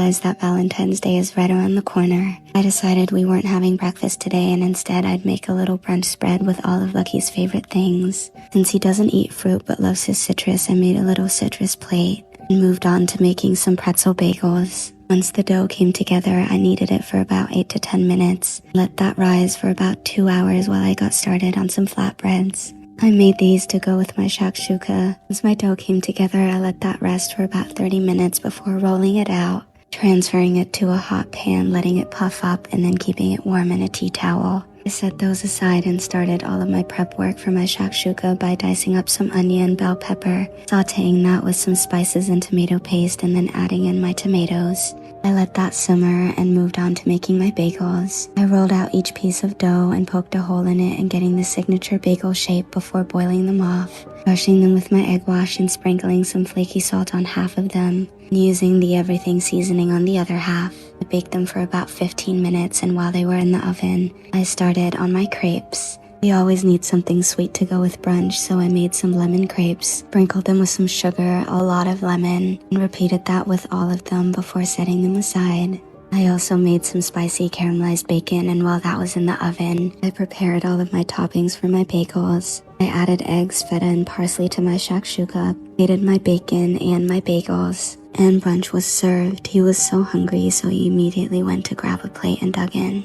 realized that Valentine's Day is right around the corner, I decided we weren't having breakfast today and instead I'd make a little brunch spread with all of Lucky's favorite things. Since he doesn't eat fruit but loves his citrus, I made a little citrus plate and moved on to making some pretzel bagels. Once the dough came together, I kneaded it for about 8 to 10 minutes. Let that rise for about 2 hours while I got started on some flatbreads. I made these to go with my shakshuka. Once my dough came together, I let that rest for about 30 minutes before rolling it out, transferring it to a hot pan, letting it puff up, and then keeping it warm in a tea towel. I set those aside and started all of my prep work for my shakshuka by dicing up some onion, bell pepper, sauteing that with some spices and tomato paste, and then adding in my tomatoes. I let that simmer and moved on to making my bagels. I rolled out each piece of dough and poked a hole in it and getting the signature bagel shape before boiling them off, brushing them with my egg wash and sprinkling some flaky salt on half of them, and using the everything seasoning on the other half. I baked them for about 15 minutes, and while they were in the oven, I started on my crepes. We always need something sweet to go with brunch, so I made some lemon crepes, sprinkled them with some sugar, a lot of lemon, and repeated that with all of them before setting them aside. I also made some spicy caramelized bacon, and while that was in the oven, I prepared all of my toppings for my bagels. I added eggs, feta, and parsley to my shakshuka, plated my bacon and my bagels, and brunch was served. He was so hungry, so he immediately went to grab a plate and dug in.